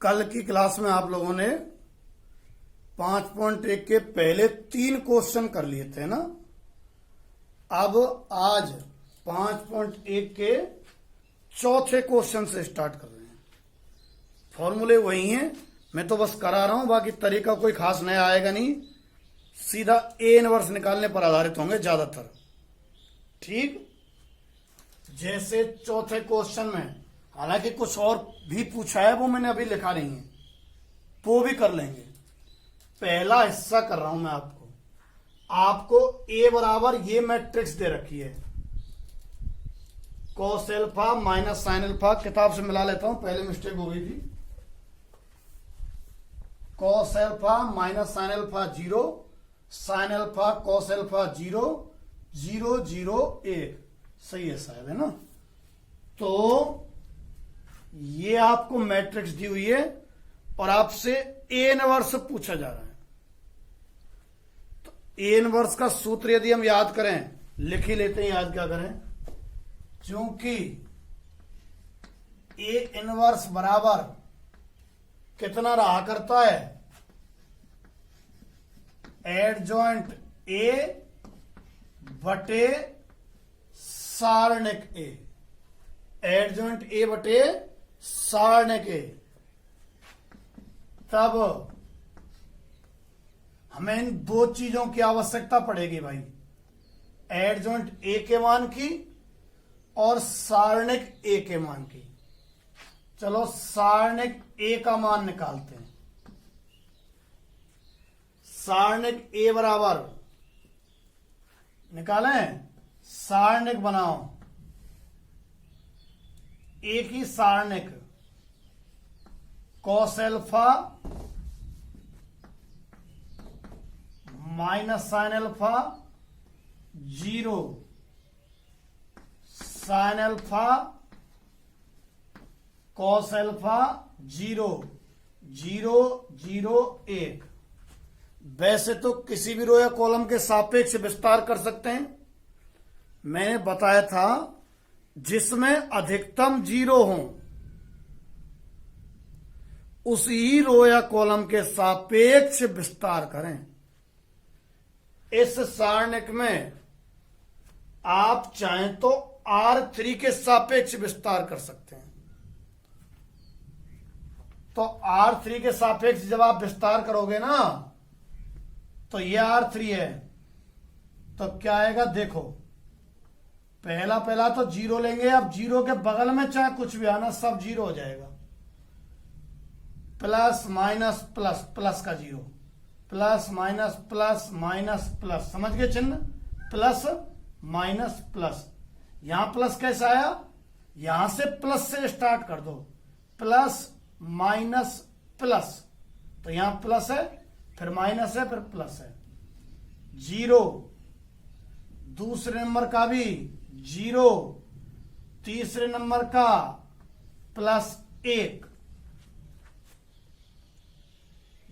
कल की क्लास में आप लोगों ने 5.1 के पहले 3 क्वेश्चन कर लिए थे ना। अब आज 5.1 के चौथे क्वेश्चन से स्टार्ट कर रहे हैं। फॉर्मूले वही हैं, मैं तो बस करा रहा हूं, बाकी तरीका कोई खास नया आएगा नहीं, सीधा ए इनवर्स निकालने पर आधारित होंगे ज्यादातर। ठीक, जैसे चौथे क्वेश्चन में, हालांकि कुछ और भी पूछा है, वो मैंने अभी लिखा नहीं है, वो भी कर लेंगे। पहला हिस्सा कर रहा हूं मैं आपको ए बराबर ये मैट्रिक्स दे रखी है, cos alpha minus sine alpha. किताब से मिला लेता हूं, पहले मिस्टेक हो गई थी। Cos alpha minus sign alpha 0, sign alpha cos alpha 0, 0 0 1, सही है शायद, है ना। तो ये आपको मैट्रिक्स दी हुई है और आपसे ए इनवर्स पूछा जा रहा है। तो ए इनवर्स का सूत्र यदि हम याद करें, लिख ही लेते हैं, याद क्या करें, क्योंकि ए इनवर्स बराबर कितना रहा करता है, एडजॉइंट ए बटे सारणिक ए, एडजॉइंट ए बटे सारणिक ए। तब हमें इन दो चीजों की आवश्यकता पड़ेगी भाई, एडजॉइंट ए के मान की और सारणिक ए के मान की। चलो सारणिक ए का मान निकालते हैं। सारणिक ए बराबर निकालें, सारणिक बनाओ, ए की सारणिक cos alpha minus sign alpha 0, sign alpha cos alpha 0, 0 0 1। वैसे तो किसी भी रो या कॉलम के सापेक्ष विस्तार कर सकते हैं, मैंने बताया था जिसमें अधिकतम 0 हो उसी रो या कॉलम के सापेक्ष विस्तार करें। इस सारणिक में आप चाहें तो R3 के सापेक्ष विस्तार कर सकते हैं। तो R3 के सापेक्ष जब आप विस्तार करोगे ना, तो ये R3 है, तो क्या आएगा देखो, पहला तो 0 लेंगे, अब 0 के बगल में चाहे कुछ भी आना, सब 0 हो जाएगा। प्लस माइनस प्लस, प्लस का 0, plus minus plus minus plus, समझ गए चिन्ह, प्लस माइनस प्लस। यहां प्लस कैसा आया, यहां से प्लस से स्टार्ट कर दो, प्लस माइनस प्लस, तो यहां प्लस है, फिर माइनस है, फिर प्लस है। 0 दूसरे नंबर का भी 0, तीसरे नंबर का प्लस 1।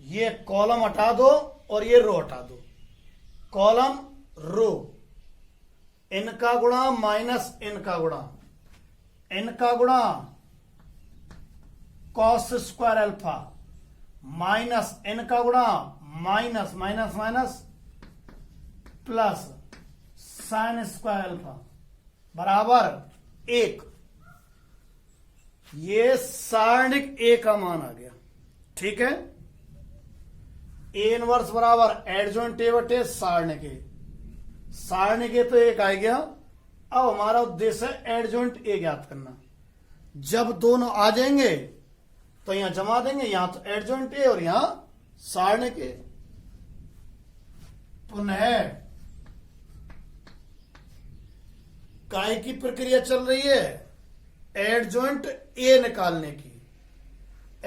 ये कॉलम हटा दो और ये रो हटा दो, कॉलम रो, इनका गुणा माइनस इनका गुणा, इनका गुणा कॉस स्क्वायर अल्फा माइनस इनका गुणा minus minus minus plus sine square alpha बराबर 1। ये सारणिक ए का मान आ गया। ठीक है, ए इनवर्स बराबर एडजॉइंट ए बटे सारणिक ए, सारणिक ए तो 1 आ गया। अब हमारा उद्देश्य है एडजॉइंट ए ज्ञात करना। जब दोनों आ जाएंगे तो यहां जमा देंगे, यहां तो एडजॉइंट ए और यहां सारणिक ए। पुनः काय की प्रक्रिया चल रही है, एडजॉइंट ए निकालने की।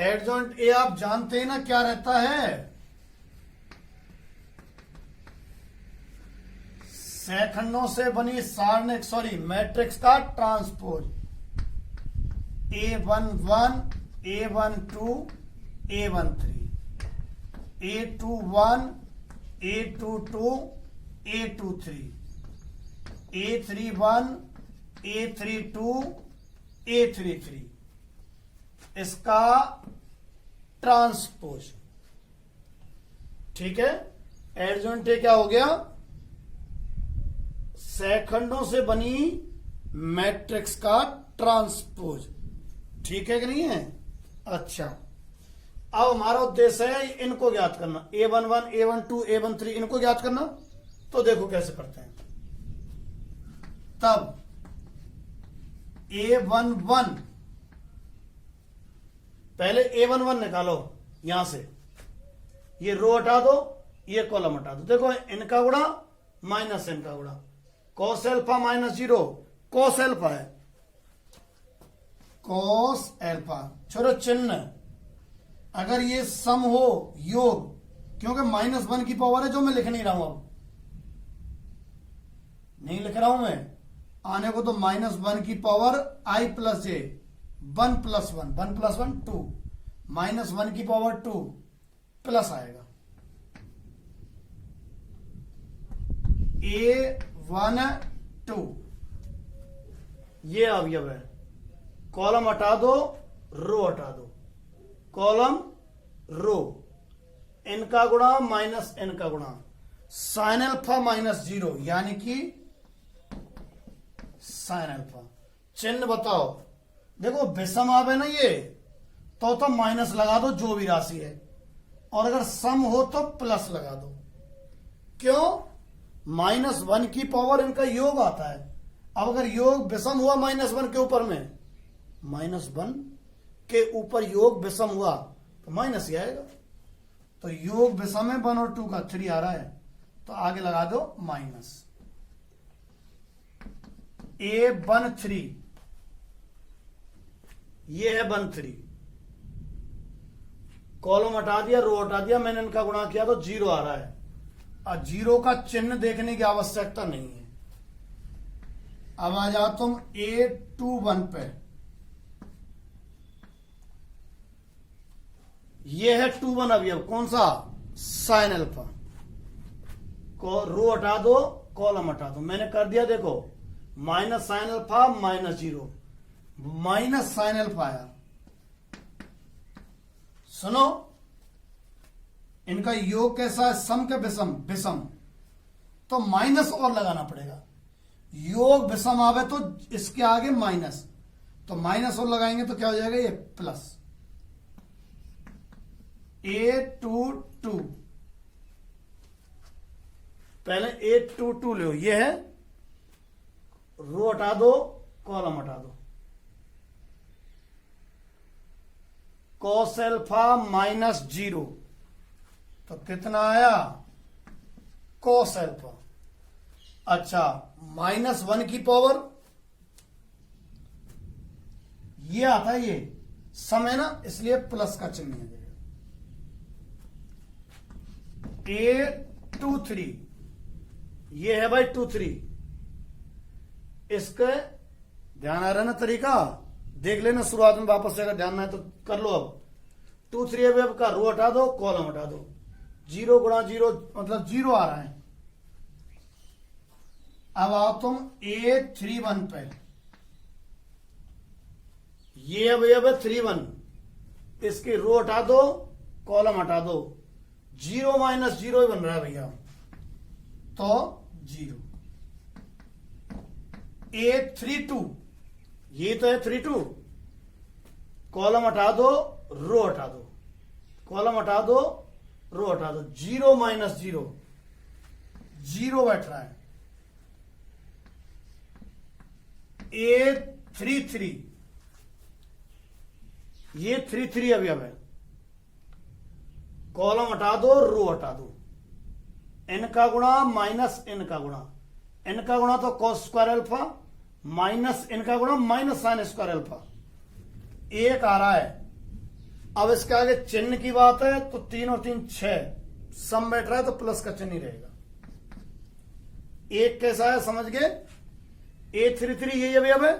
एडजॉइंट ए आप जानते हैं ना क्या रहता है, सैखंडों से बनी सारणिक मैट्रिक्स का transpose, A11 A12 A13, A21 A22 A23, A31, A32, A33, इसका ट्रांसपोज। ठीक है, एडजॉइंट क्या हो गया? सेकंडों से बनी मैट्रिक्स का ट्रांसपोज। ठीक है कि नहीं है? अच्छा, अब हमारा उद्देश्य है इनको ज्ञात करना, A11, A12, A13, इनको ज्ञात करना। तो देखो कैसे करते हैं। तब A11, पहले A11 निकालो यहां से, ये रो हटा दो, ये कॉलम हटा दो। देखो इनका गुणा माइनस इनका गुणा, cos alpha minus 0, cos alpha है, कॉस एल्फा। छोड़ो चिन्ह, अगर ये सम हो योग, क्योंकि -1 की पावर है जो मैं लिख नहीं रहा हूं, अब नहीं लिख रहा हूं मैं, आने को तो -1 की पावर i प्लस जे, 1 + 1, 1 + 1 2, -1 की पावर 2 प्लस आएगा A12, ये अवयव है। कॉलम हटा दो, रो हटा दो, कॉलम रो, इनका गुणा माइनस इनका गुणा, साइन अल्फा -0, यानी कि साइन अल्फा। चिन्ह बताओ, देखो विषम आवे ना ये, तो माइनस लगा दो जो भी राशि है, और अगर सम हो तो प्लस लगा दो। क्यों? -1 की पावर इनका योग आता है। अब अगर योग विषम हुआ -1 के ऊपर में, -1 के ऊपर योग विषम हुआ तो माइनस ही आएगा। तो योग विषम है 1 और 2 का, 3 आ रहा है, तो आगे लगा दो माइनस। A13, ये है 13, कॉलम हटा दिया, रो हटा दिया, मैंने इनका गुणा किया तो 0 आ रहा है। और 0 का चिन्ह देखने की आवश्यकता नहीं है। अब आ जाओ तुम A21 पे, ये है 21 अवयव, कौन सा? Sine alpha. रो हटा दो, कॉलम हटा दो, मैंने कर दिया। देखो minus sine alpha -0, minus sine alpha आया। सुनो, इनका योग कैसा है? सम के विषम? विषम, तो माइनस और लगाना पड़ेगा। योग विषम आवे तो इसके आगे माइनस, तो माइनस और लगाएंगे तो क्या हो जाएगा? ये प्लस। A22, पहले A22 लो, ये है, रो हटा दो, कॉलम हटा दो, कॉस एल्फा -0, तो कितना आया? Cos alpha. अच्छा, -1 की पावर, ये आता है, ये सम है ना, इसलिए प्लस का चिन्ह है। A23, ये है भाई 23, इसके ध्यान आ रहा है ना? तरीका देख लेना शुरुआत में, वापस से अगर ध्यान ना है तो कर लो। अब 23 अवयव का रो हटा दो, कॉलम हटा दो, 0 × 0 मतलब 0 आ रहा है। अब आओ तुम A31 पे, ये अवयव है 31, इसकी रो हटा दो, कॉलम हटा दो, 0 - 0 ही बन रहा है भैया, तो 0। A32, ये तो है 32, कॉलम हटा दो, रो हटा दो, कॉलम हटा दो, रो हटा दो, 0 - 0, 0 बैठ रहा है। A33, ये 33 अवयव है, कॉलम हटा दो, रो हटा दो, इनका गुणा माइनस इनका गुणा, इनका गुणा तो कॉस स्क्वायर अल्फा, माइनस इनका गुणा माइनस साइन स्क्वायर अल्फा, 1 आ रहा है। अब इसके आगे चिन्ह की बात है तो 3 और 3 6, सम बैठ रहा है तो प्लस का चिन्ह ही रहेगा। 1 कैसा है समझ गए? A33 यही अवयव है,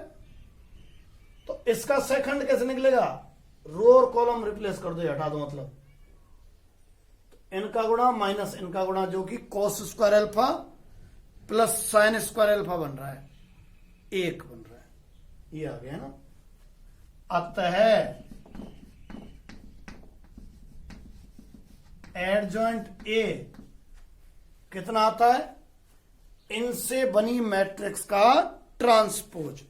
तो इसका सेकंड कैसे निकलेगा? रो और कॉलम रिप्लेस कर दो, हटा दो, मतलब इनका गुणा माइनस इनका गुणा, जो कि cos square alpha plus sine square alpha बन रहा है, 1 बन रहा है, ये आ गया ना। अतः एडजॉइंट ए कितना आता है, इनसे बनी मैट्रिक्स का ट्रांसपोज।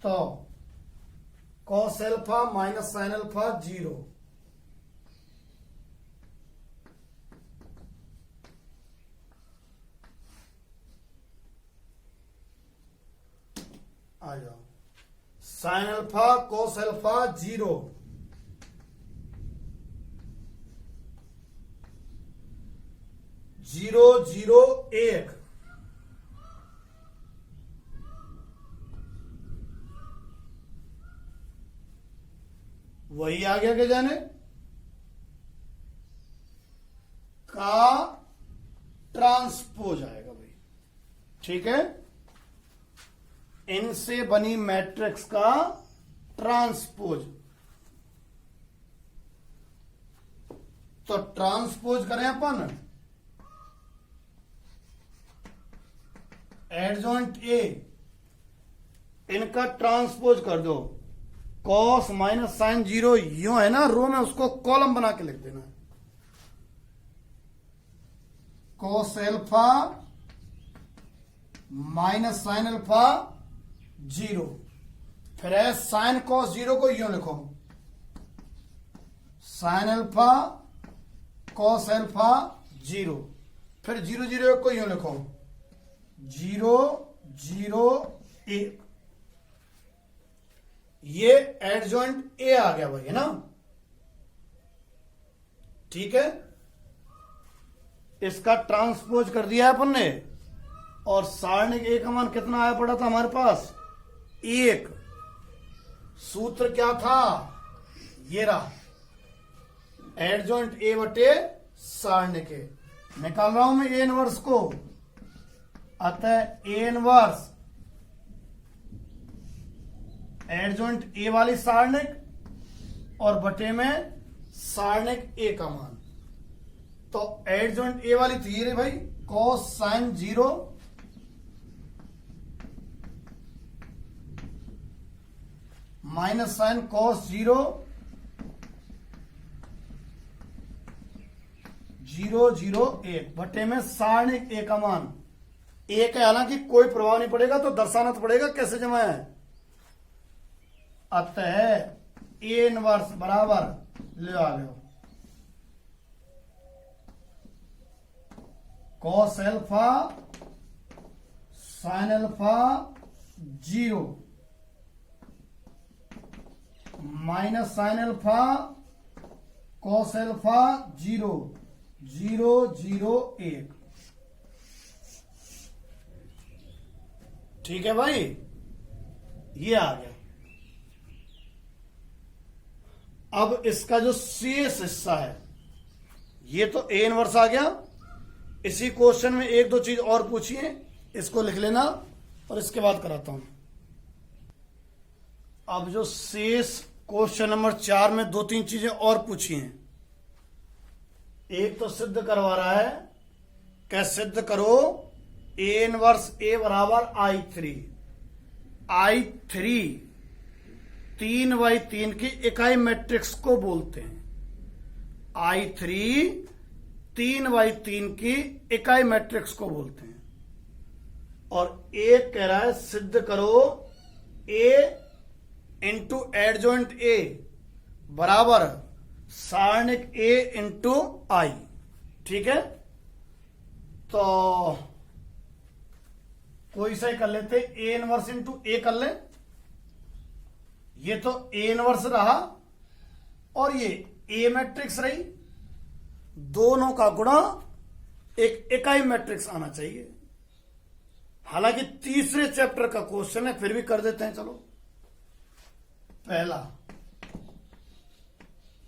तो cos alpha minus sign alpha 0, आ जाओ, sign alpha cos alpha 0, zero zero 1, वही आ गया क्या जाने का ट्रांसपोज आएगा भाई, ठीक है। इनसे बनी मैट्रिक्स का ट्रांसपोज, तो ट्रांसपोज करें अपन एडजॉइंट ए, इनका ट्रांसपोज कर दो। कॉस माइनस साइन 0 यूं है ना, रो में उसको कॉलम बना के लिख देना, cos alpha minus sign alpha 0, फिर है साइन कॉस 0 को यूं लिखो, साइन एल्फा कॉस एल्फा 0, फिर 0 0 1 को यूं लिखो, 0 0 1, ये एडजॉइंट ए आ गया भाई, है ना, ठीक है। इसका ट्रांसपोज कर दिया है अपन ने, और सारणिक ए का मान कितना आया पड़ा था हमारे पास, 1। सूत्र क्या था, ये रहा, एडजॉइंट ए बटे सारणिक ए। निकाल रहा हूं मैं ए इनवर्स को, अतः ए इनवर्स एडजॉइंट ए वाली सारणिक और बटे में सारणिक ए का मान। तो एडजॉइंट ए वाली तो ये रे भाई, cos sine 0 minus sine cos 0 0 0 1 बटे में सारणिक ए का मान 1 है। हालांकि कोई प्रभाव नहीं पड़ेगा, तो दर्शाना तो पड़ेगा कैसे जमा है। अतः ए इनवर्स बराबर ले आ गए cos alpha sign alpha 0 minus sign alpha cos alpha 0 0 0 1, ठीक है भाई, ये आ गया। अब इसका जो शेष हिस्सा है, ये तो ए इनवर्स आ गया। इसी क्वेश्चन में एक दो चीज और पूछिए, इसको लिख लेना और इसके बाद कराता हूं। अब जो शेष क्वेश्चन नंबर 4 में 2-3 चीजें और पूछी हैं। एक तो सिद्ध करवा रहा है, क्या सिद्ध करो ए इनवर्स ए बराबर I3। I3 3x3 की इकाई मैट्रिक्स को बोलते हैं। I3 3x3 की इकाई मैट्रिक्स को बोलते हैं। और एक कह रहा है सिद्ध करो A इंटू एडजॉइंट A बराबर सारणिक A इंटू I, ठीक है। तो कोई सा ही कर लेते, A इनवर्स इंटू A कर ले। ये तो A इनवर्स रहा और ये A मैट्रिक्स रही, दोनों का गुणा एक इकाई मैट्रिक्स आना चाहिए। हालांकि तीसरे चैप्टर का क्वेश्चन है, फिर भी कर देते हैं। चलो, पहला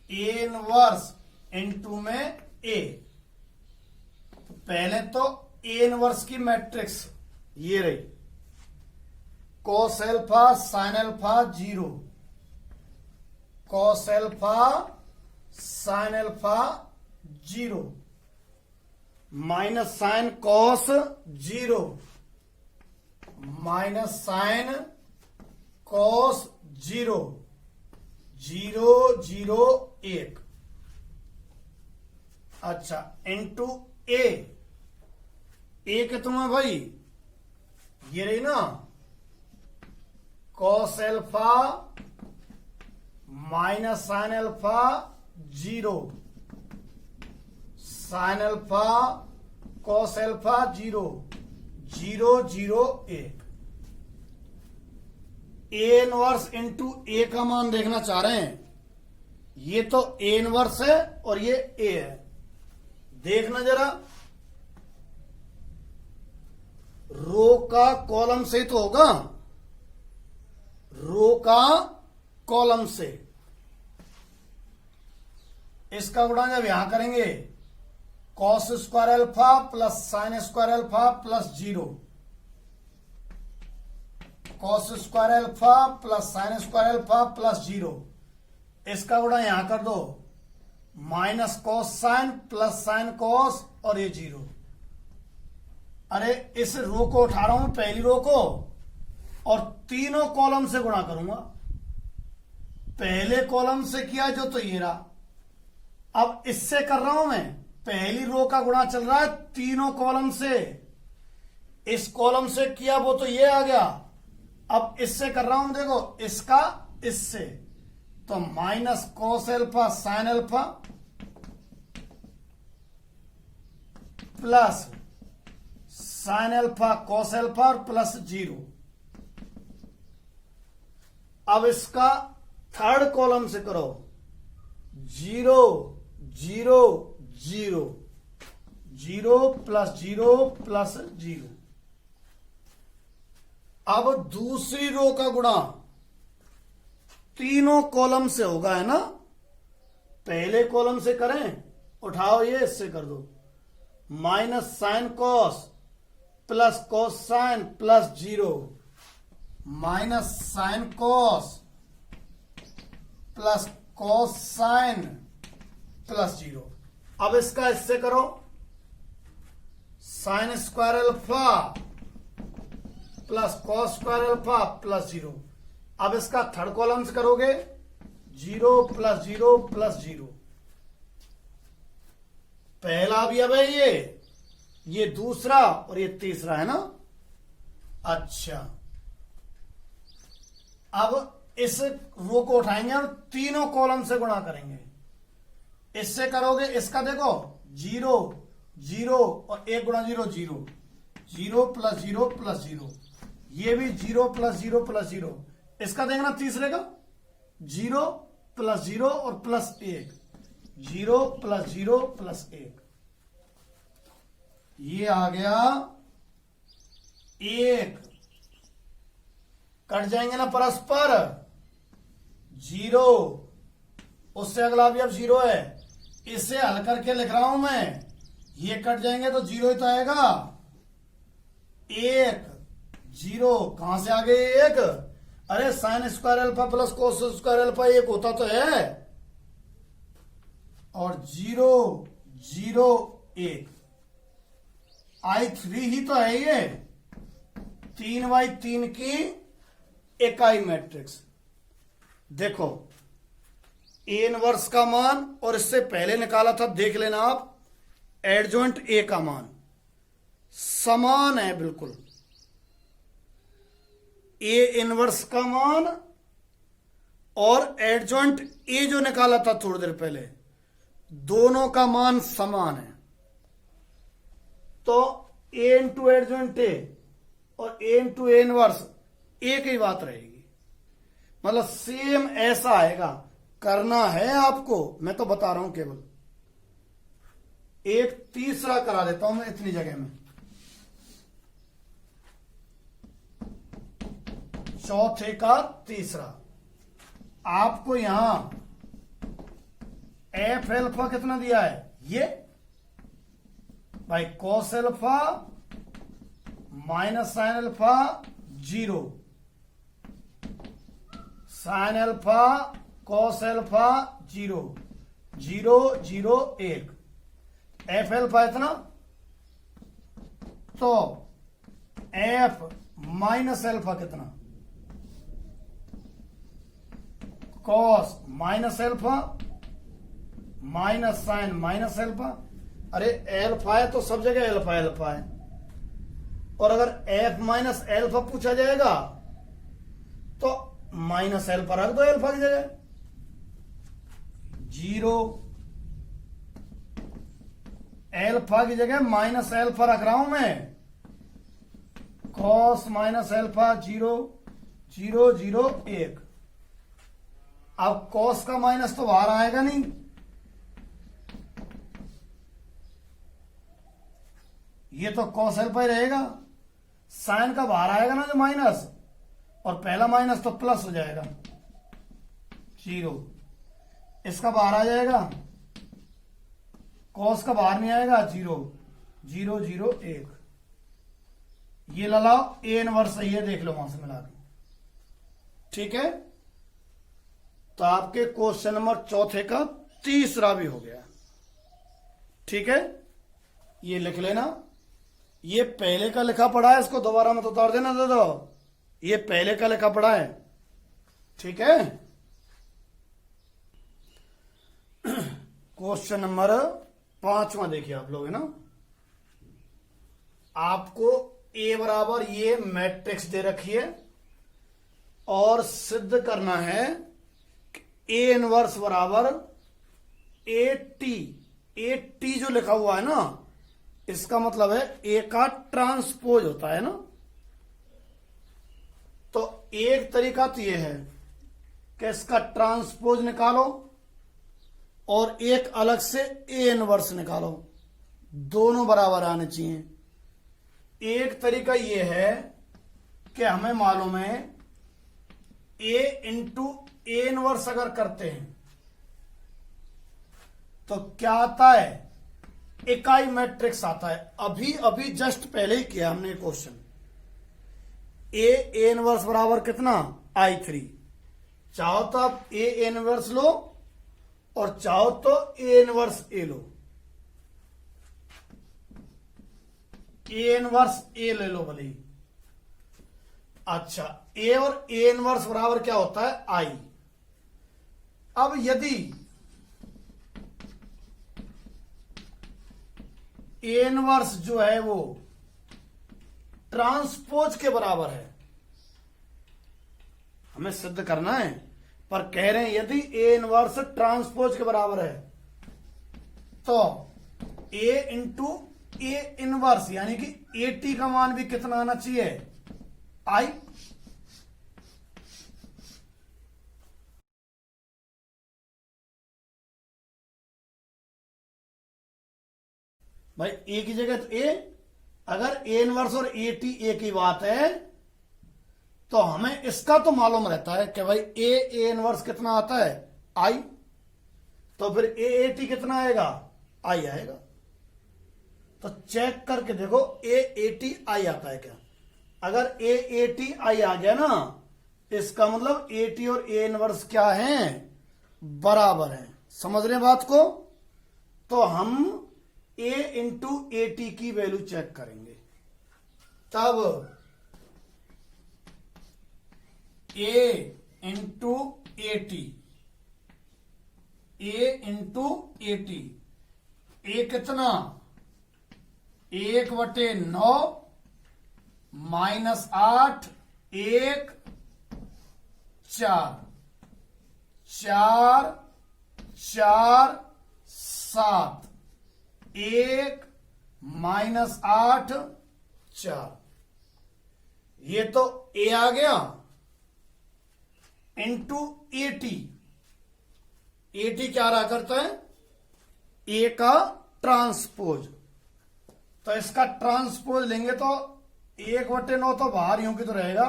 A इनवर्स इंटू में A। पहले तो A इनवर्स की मैट्रिक्स ये रही, cos alpha sign alpha 0, cos alpha sign alpha 0, minus sine cos 0 minus sine cos 0 0 0 1। अच्छा इंटू ए कितना है भाई, ये रही ना cos alpha minus sign alpha 0 sign alpha cos alpha 0 0 0 1। A inverse into A का मान देखना चाह रहे हैं। ये तो ए इनवर्स है और ये ए है। देखना जरा, रो का कॉलम से तो होगा, रो का कॉलम से। इसका गुणा जब यहां करेंगे cos square alpha plus sine square alpha plus 0 cos square alpha plus sine square alpha plus 0। इसका गुणा यहां कर दो minus cos sine plus sine cos और ये 0। अरे इस रो को उठा रहा हूं पहली रो को और तीनों कॉलम से गुणा करूंगा। पहले कॉलम से किया जो तो ये रहा, अब इससे कर रहा हूं मैं। पहली रो का गुणा चल रहा है तीनों कॉलम से, इस कॉलम से किया वो तो ये आ गया। अब इससे कर रहा हूं, देखो इसका इससे, तो minus cos alpha sine alpha plus sign alpha cos alpha और प्लस 0। अब इसका थर्ड कॉलम से करो 0 0 0 0 प्लस 0 प्लस 0। अब दूसरी रो का गुणा तीनों कॉलम से होगा, है ना। पहले कॉलम से करें, उठाओ ये, इससे कर दो minus sine cos plus cos sine plus 0 minus sine cos plus cos sine plus 0। अब इसका इससे करो sine square alpha plus cos square alpha plus 0। अब इसका थर्ड कॉलम से करोगे 0 प्लस 0 प्लस 0। पहला भी अब है ये दूसरा और ये तीसरा, है ना। अच्छा अब इस रो को उठाएंगे और तीनों कॉलम से गुणा करेंगे। इससे करोगे, इसका देखो 0 0 और 1 गुणा 0 0 0 प्लस 0 प्लस 0। ये भी 0 प्लस 0 प्लस 0। इसका देखना तीसरे का 0 प्लस 0 और प्लस 1 0 प्लस 0 प्लस 1। ये आ गया 1। कट जाएंगे ना परस्पर 0, उससे अगला भी अब 0 है। इसे हल करके लिख रहा हूं मैं, ये कट जाएंगे तो 0 ही तो आएगा। 1 0 कहां से आ गए 1? अरे sine square alpha plus cos square alpha 1 होता तो है, और 0 0 1 I3 ही तो है ये, 3x3 की इकाई मैट्रिक्स। देखो ए इनवर्स का मान और इससे पहले निकाला था, देख लेना आप, एडजॉइंट ए का मान समान है बिल्कुल। ए इनवर्स का मान और एडजॉइंट ए जो निकाला था थोड़ी देर पहले, दोनों का मान समान है। तो ए इंटू एडजॉइंट ए और ए इंटू ए इनवर्स एक ही बात रहेगी, मतलब सेम ऐसा आएगा। करना है आपको, मैं तो बता रहा हूं केवल। एक तीसरा करा देता हूं मैं इतनी जगह में, चौथे का तीसरा। आपको यहां एफ एल्फा कितना दिया है, ये भाई cos alpha minus sign alpha 0 sign alpha cos alpha 0 0 0 1। F alpha इतना तो एफ माइनस एल्फा कितना, cos minus alpha minus sin minus alpha. अरे एल्फा है तो सब जगह एल्फा एल्फा है, और अगर एफ माइनस एल्फा पूछा जाएगा तो माइनस एल्फा रख दो एल्फा की जगह। 0 एल्फा की जगह माइनस एल्फा रख रहा हूं मैं, कॉस माइनस एल्फा 0 0 0 1। अब कॉस का माइनस तो बाहर आएगा नहीं, ये तो कॉस एल्फा ही रहेगा। साइन का बाहर आएगा ना जो माइनस, और पहला माइनस तो प्लस हो जाएगा 0, इसका बाहर आ जाएगा, कॉस का बाहर नहीं आएगा 0 0 0 1। ये लगाओ ए इनवर्स है, ये देख लो वहां से मिला के, ठीक है। तो आपके क्वेश्चन नंबर चौथे का तीसरा भी हो गया, ठीक है। ये लिख लेना, ये पहले का लिखा पड़ा है, इसको दोबारा मत उतार देना दे दो, ये पहले का लिखा पड़ा है, ठीक है। क्वेश्चन नंबर 5वां देखिए आप लोग, है ना। आपको ए बराबर ये मैट्रिक्स दे रखी है और सिद्ध करना है ए इनवर्स बराबर ए टी जो लिखा हुआ है ना, इसका मतलब है ए का ट्रांसपोज होता है ना। तो एक तरीका तो ये है कि इसका ट्रांसपोज निकालो और एक अलग से ए इनवर्स निकालो, दोनों बराबर आने चाहिए। एक तरीका ये है कि हमें मालूम है ए इंटू ए इनवर्स अगर करते हैं तो क्या आता है, इकाई मैट्रिक्स आता है। अभी अभी जस्ट पहले ही किया हमने क्वेश्चन, ए इनवर्स बराबर कितना I3। चाहो तो आप ए इनवर्स लो और चाहो तो A inverse A low, A inverse ए ले लो भले ही। अच्छा, ए और ए इनवर्स बराबर क्या होता है I। अब यदि ए इनवर्स जो है वो ट्रांसपोज के बराबर है, हमें सिद्ध करना है, पर कह रहे हैं यदि ए इनवर्स ट्रांसपोज के बराबर है तो ए इंटू ए इनवर्स यानी कि ए टी का मान भी कितना आना चाहिए I। भाई ए की जगह तो ए, अगर ए इनवर्स और ए टी एक ही बात है तो हमें इसका तो मालूम रहता है कि भाई ए इनवर्स कितना आता है I, तो फिर ए टी कितना आएगा I आएगा। तो चेक करके देखो ए टी I आता है क्या। अगर ए टी I आ गया ना, इसका मतलब ए टी और ए इनवर्स क्या है, बराबर है। समझ रहे हैं बात को। तो हम ए इंटू ए टी की वैल्यू चेक करेंगे, तब A into A T, A into A T, A कितना 1/9 -8 1 4 4 4 7 1 -8 4, ये तो ए आ गया into A T. A T क्या रहा करता है, ए का ट्रांसपोज। तो इसका ट्रांसपोज लेंगे तो 1/9 तो बाहर यूं की तो रहेगा।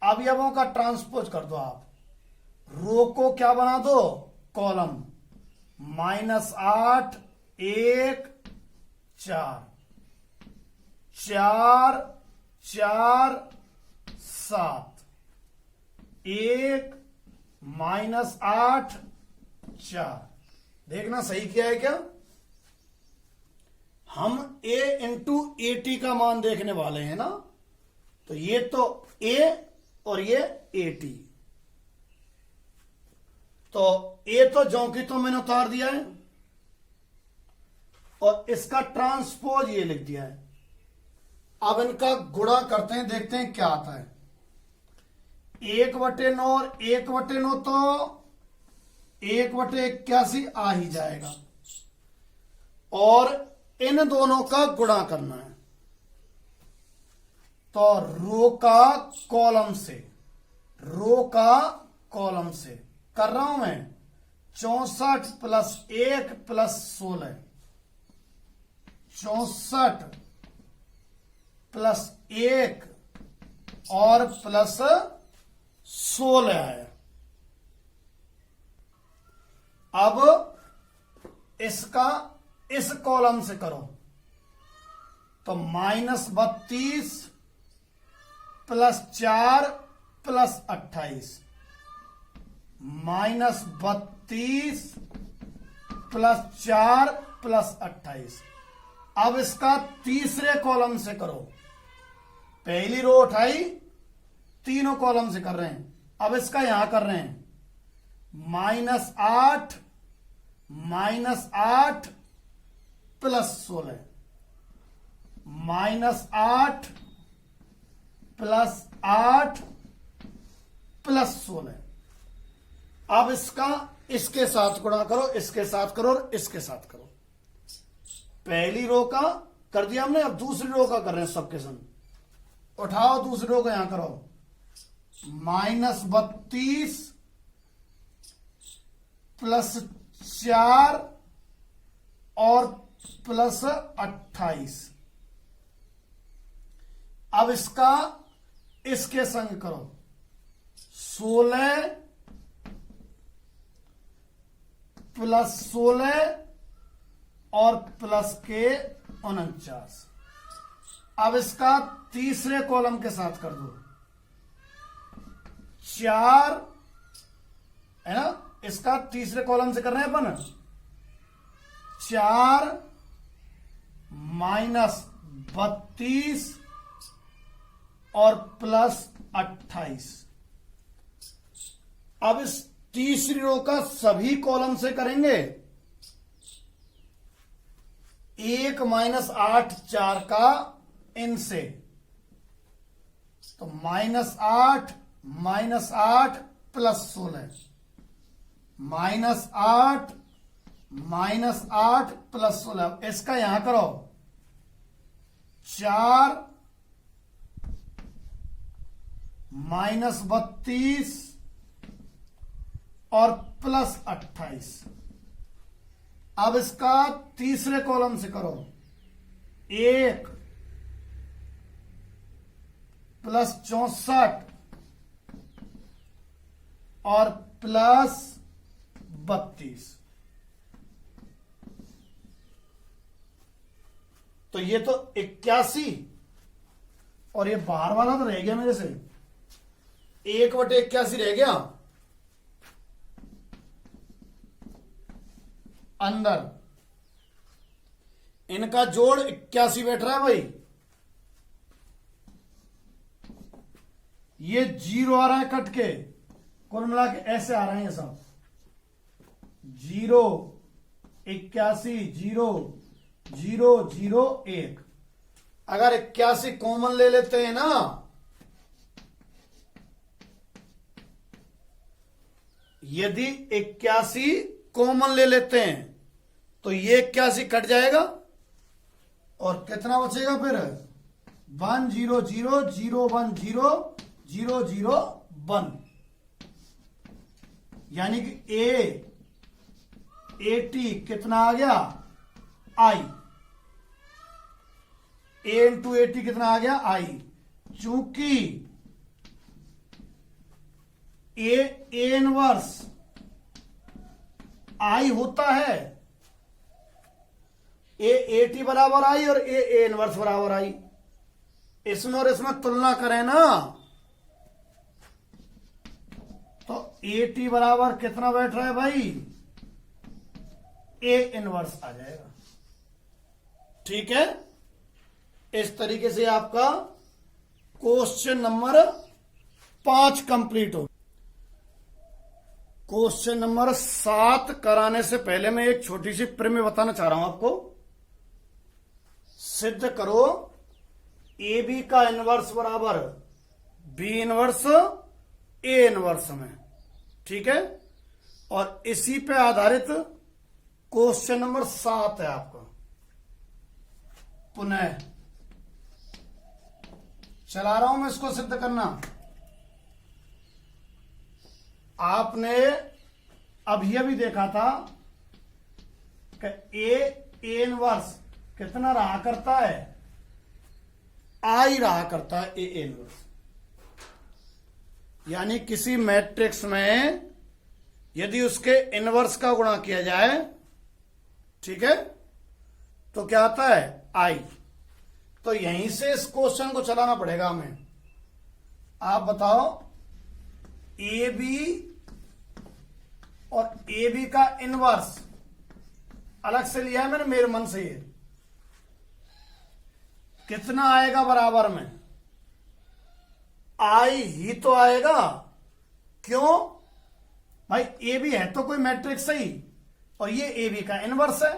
अवयवों का ट्रांसपोज कर दो आप, रो को क्या बना दो कॉलम, -8 1 4 4 4 7 1 -8 4। देखना सही किया है क्या। हम a इंटू ए टी का मान देखने वाले हैं ना, तो ये तो a और ये ए टी। तो a तो ज्यों की तो मैंने उतार दिया है और इसका ट्रांसपोज ये लिख दिया है। अब इनका गुणा करते हैं, देखते हैं क्या आता है। 1/9 और 1/9 तो 1/81 आ ही जाएगा और इन दोनों का गुणा करना है। तो रो का कॉलम से कर रहा हूं मैं। 64 + 1 + 16, 64 + 1 और प्लस 16 आया। अब इसका इस कॉलम से करो तो -32 + 4 + 28, -32 + 4 + 28। अब इसका तीसरे कॉलम से करो। पहली रो उठाई, तीनों कॉलम से कर रहे हैं। अब इसका यहां कर रहे हैं -8 -8 + 16, -8 + 8 + 16। अब इसका इसके साथ गुणा करो, इसके साथ करो और इसके साथ करो। पहली रो का कर दिया हमने, अब दूसरी रो का कर रहे हैं सबके संग। उठाओ दूसरी रो को यहां करो, -32 + 4 और प्लस 28। अब इसका इसके संग करो, 16 + 16 और प्लस के 49। अब इसका तीसरे कॉलम के साथ कर दो, 4 है ना। इसका तीसरे कॉलम से कर रहे हैं अपन, 4 - 32 और प्लस 28। अब इस तीसरी रो का सभी कॉलम से करेंगे। 1 - 8 4 का इनसे, तो -8 -8 + 16, -8 -8 + 16। इसका यहां करो, 4 -32 और प्लस 28। अब इसका तीसरे कॉलम से करो, 1 + 64 और प्लस 32। तो ये तो 81 और ये बाहर वाला तो रह गया मेरे से, 1/81 रह गया अंदर। इनका जोड़ 81 बैठ रहा है भाई। ये 0 आ रहा है कट के, कुल मिला के ऐसे आ रहे हैं ये सब, 0 81 0 0 0 1। अगर 81 कॉमन ले लेते हैं ना, यदि 81 कॉमन ले लेते हैं तो ये 81 कट जाएगा और कितना बचेगा फिर, 1 0 0 0 1 0 0 0 1। यानी कि A80 कितना आ गया, I। A × 80 कितना आ गया, I। चूंकि A इनवर्स I होता है, A80 बराबर I और A इनवर्स बराबर I। इसमें और इसमें तुलना करें ना, तो 80 बराबर कितना बैठ रहा है भाई, A इनवर्स आ जाएगा। ठीक है, इस तरीके से आपका क्वेश्चन नंबर 5 कंप्लीट हो। क्वेश्चन नंबर 7 कराने से पहले मैं एक छोटी सी प्रमेय बताना चाह रहा हूं आपको। सिद्ध करो ए बी का इनवर्स बराबर बी इनवर्स ए इनवर्स में। ठीक है, और इसी पे आधारित क्वेश्चन नंबर 7 है आपका। पुनः चला रहा हूं मैं इसको सिद्ध करना। आपने अभी अभी देखा था कि ए इनवर्स कितना रहा करता है, आई रहा करता है ए इनवर्स। यानी किसी मैट्रिक्स में यदि उसके इनवर्स का गुणा किया जाए, ठीक है, तो क्या आता है, आई। तो यहीं से इस क्वेश्चन को चलाना पड़ेगा हमें। आप बताओ, ए बी और ए बी का इनवर्स अलग से लिया है मैंने मेरे मन से, ये कितना आएगा बराबर में, आई ही तो आएगा। क्यों भाई, ए बी है तो कोई मैट्रिक्स ही, और ये ए बी का इनवर्स है।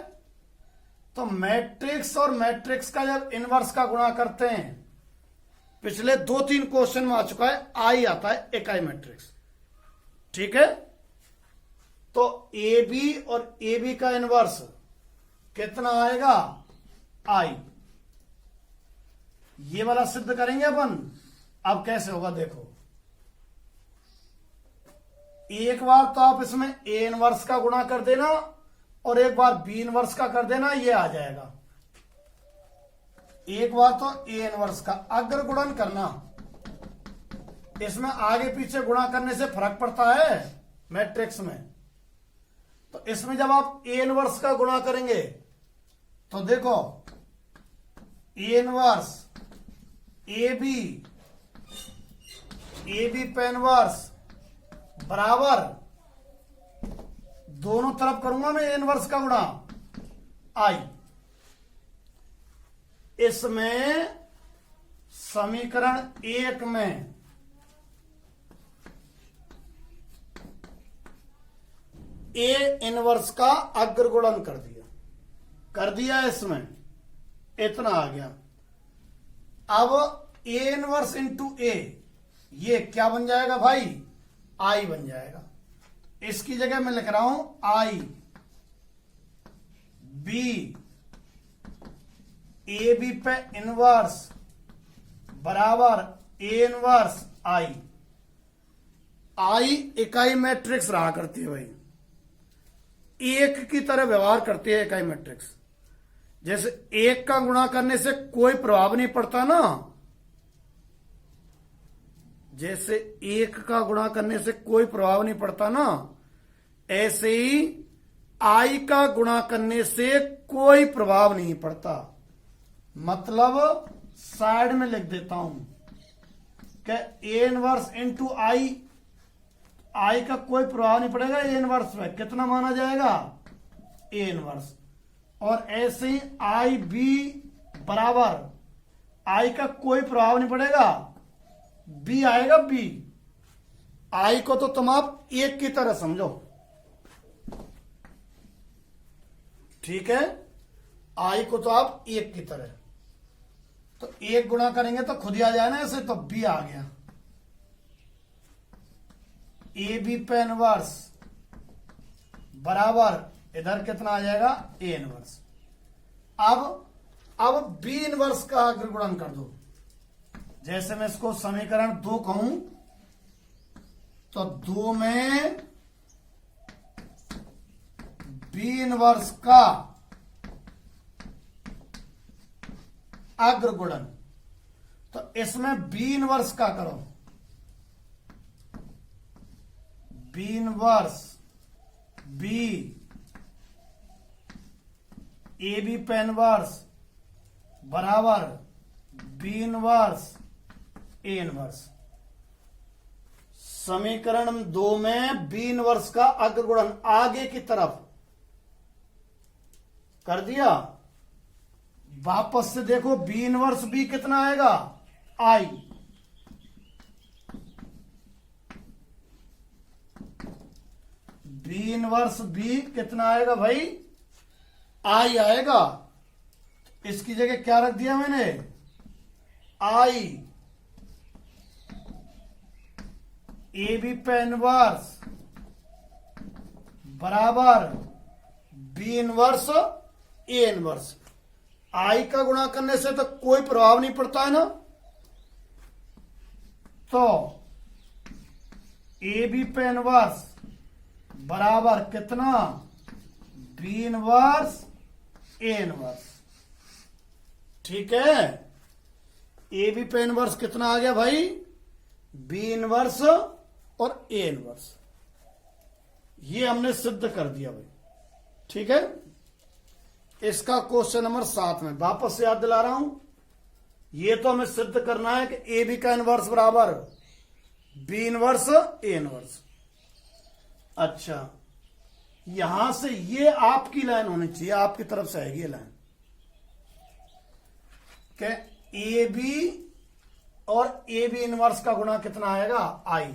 तो मैट्रिक्स और मैट्रिक्स का जब इनवर्स का गुणा करते हैं, पिछले 2-3 क्वेश्चन में आ चुका है, आई आता है इकाई मैट्रिक्स। ठीक है, तो ए बी और ए बी का इनवर्स कितना आएगा, आई। ये वाला सिद्ध करेंगे अपन। अब कैसे होगा देखो, एक बार तो आप इसमें ए इनवर्स का गुणा कर देना और एक बार बी इनवर्स का कर देना, ये आ जाएगा। एक बार तो ए इनवर्स का अग्र गुणन करना, इसमें आगे पीछे गुणा करने से फर्क पड़ता है मैट्रिक्स में। तो इसमें जब आप ए इनवर्स का गुणा करेंगे तो देखो, ए इनवर्स ए बी पे इनवर्स बराबर, दोनों तरफ करूंगा मैं ए इनवर्स का गुणा, आई। इसमें समीकरण 1 में ए इनवर्स का अग्रगुणन कर दिया इसमें, इतना आ गया। अब ए इनवर्स इंटू ए, ये क्या बन जाएगा भाई, आई बन जाएगा। इसकी जगह मैं लिख रहा हूं आई बी, ए बी पे इनवर्स बराबर ए इनवर्स आई। आई इकाई मैट्रिक्स रहा करती है भाई, एक की तरह व्यवहार करती है इकाई मैट्रिक्स। जैसे एक का गुणा करने से कोई प्रभाव नहीं पड़ता ना, जैसे एक का गुणा करने से कोई प्रभाव नहीं पड़ता ना, ऐसे ही आई का गुणा करने से कोई प्रभाव नहीं पड़ता। मतलब साइड में लिख देता हूं कि ए इनवर्स इंटू आई, आई का कोई प्रभाव नहीं पड़ेगा ए इनवर्स में, कितना माना जाएगा, ए इनवर्स। और ऐसे ही आई बी बराबर, आई का कोई प्रभाव नहीं पड़ेगा, बी आएगा बी। आई को तो तुम आप एक की तरह समझो, ठीक है, आई को तो आप एक की तरह। तो एक गुणा करेंगे तो खुद ही आ जाए ना ऐसे, तो बी आ गया। ए बी पे इनवर्स बराबर, इधर कितना आ जाएगा, ए इनवर्स। अब बी इनवर्स का अग्रगुणन कर दो। जैसे मैं इसको समीकरण 2 कहूं तो 2 में बी इनवर्स का अग्रगुणन, तो इसमें बी इनवर्स का करो, B inverse B A B पे इनवर्स बराबर बी इनवर्स ए इनवर्स। समीकरण 2 में बी इनवर्स का अग्रगुणन आगे की तरफ कर दिया, वापस से देखो बी इनवर्स बी कितना आएगा आई, बी इनवर्स बी कितना आएगा भाई आई आएगा। इसकी जगह क्या रख दिया मैंने आई, ए बी पे इनवर्स बराबर बी इनवर्स ए इनवर्स। आई का गुणा करने से तो कोई प्रभाव नहीं पड़ता है ना, तो ए बी पे इनवर्स बराबर कितना बी इनवर्स ए इनवर्स। ठीक है, ए बी पे इनवर्स कितना आ गया भाई बी इनवर्स और ए इनवर्स, ये हमने सिद्ध कर दिया भाई। ठीक है, इसका क्वेश्चन नंबर 7 में वापस याद दिला रहा हूं, ये तो हमें सिद्ध करना है कि ए बी का इनवर्स बराबर बी इनवर्स ए इनवर्स। अच्छा, यहां से ये आपकी लाइन होनी चाहिए, आपकी तरफ से आएगी ये लाइन कि ए बी और ए बी इनवर्स का गुणा कितना आएगा आई।